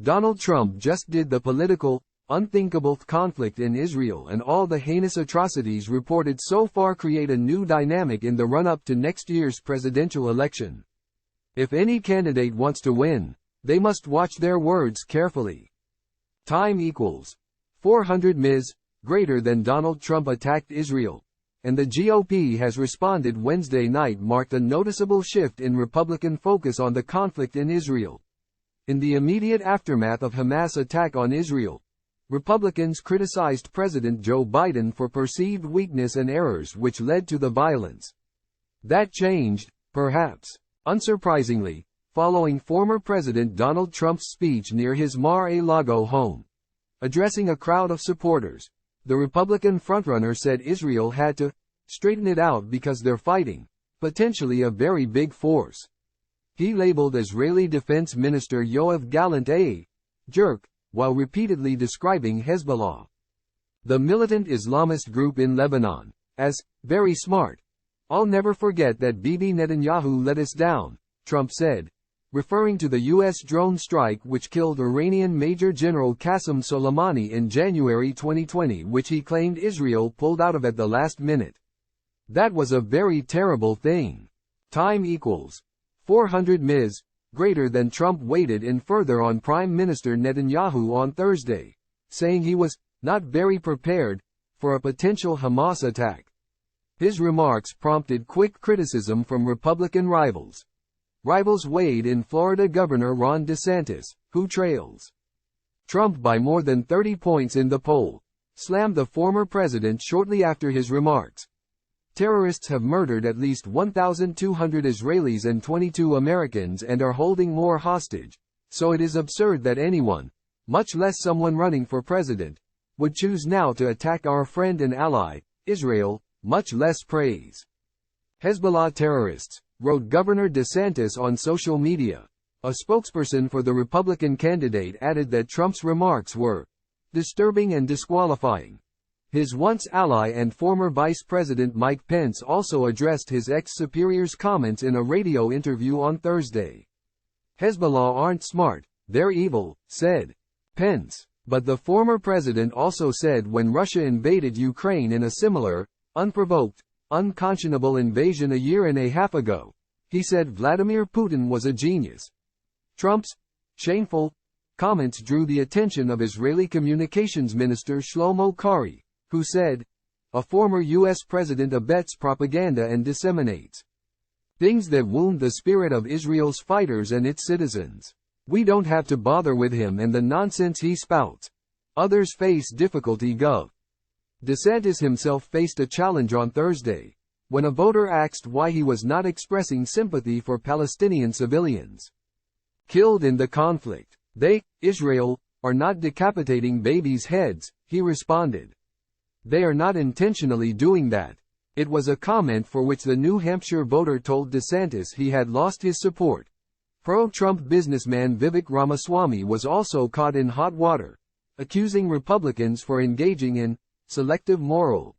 Donald Trump just did the political, unthinkable conflict in Israel and all the heinous atrocities reported so far create a new dynamic in the run-up to next year's presidential election. If any candidate wants to win, they must watch their words carefully. Time equals 400 Ms. greater than Donald Trump attacked Israel, and the GOP has responded Wednesday night marked a noticeable shift in Republican focus on the conflict in Israel. In the immediate aftermath of Hamas' attack on Israel, Republicans criticized President Joe Biden for perceived weakness and errors which led to the violence. That changed, perhaps unsurprisingly, following former President Donald Trump's speech near his Mar-a-Lago home. Addressing a crowd of supporters, the Republican frontrunner said Israel had to straighten it out because they're fighting, potentially a very big force. He labeled Israeli Defense Minister Yoav Gallant a jerk, while repeatedly describing Hezbollah, the militant Islamist group in Lebanon, as very smart. "I'll never forget that Bibi Netanyahu let us down," Trump said, referring to the U.S. drone strike which killed Iranian Major General Qasem Soleimani in January 2020, which he claimed Israel pulled out of at the last minute. "That was a very terrible thing." Time equals 400 Ms. greater than Trump weighed in further on Prime Minister Netanyahu on Thursday, saying he was not very prepared for a potential Hamas attack. His remarks prompted quick criticism from Republican rivals. Rivals weighed in Florida Governor Ron DeSantis, who trails Trump by more than 30 points in the poll, slammed the former president shortly after his remarks. "Terrorists have murdered at least 1,200 Israelis and 22 Americans and are holding more hostage, so it is absurd that anyone, much less someone running for president, would choose now to attack our friend and ally, Israel, much less praise Hezbollah terrorists," wrote Governor DeSantis on social media. A spokesperson for the Republican candidate added that Trump's remarks were disturbing and disqualifying. His once ally and former Vice President Mike Pence also addressed his ex-superior's comments in a radio interview on Thursday. "Hezbollah aren't smart, they're evil," said Pence. But the former president also said when Russia invaded Ukraine in a similar, unprovoked, unconscionable invasion a year and a half ago, he said Vladimir Putin was a genius. Trump's shameful comments drew the attention of Israeli Communications Minister Shlomo Karhi, who said, "A former U.S. president abets propaganda and disseminates things that wound the spirit of Israel's fighters and its citizens. We don't have to bother with him and the nonsense he spouts. Others face difficulty." Gov. DeSantis himself faced a challenge on Thursday, when a voter asked why he was not expressing sympathy for Palestinian civilians killed in the conflict. "They, Israel, are not decapitating babies' heads," he responded. "They are not intentionally doing that." It was a comment for which the New Hampshire voter told DeSantis he had lost his support. Pro-Trump businessman Vivek Ramaswamy was also caught in hot water, accusing Republicans for engaging in selective moral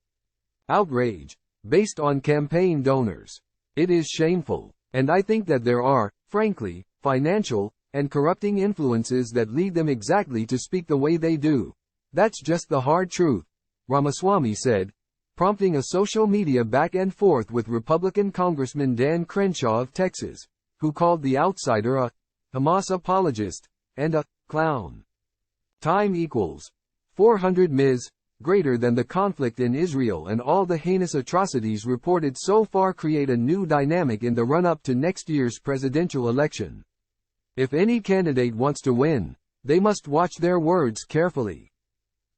outrage based on campaign donors. "It is shameful, and I think that there are, frankly, financial and corrupting influences that lead them exactly to speak the way they do. That's just the hard truth," Ramaswamy said, prompting a social media back and forth with Republican Congressman Dan Crenshaw of Texas, who called the outsider a Hamas apologist and a clown. Time equals 400 Ms. greater than the conflict in Israel and all the heinous atrocities reported so far create a new dynamic in the run-up to next year's presidential election. If any candidate wants to win, they must watch their words carefully.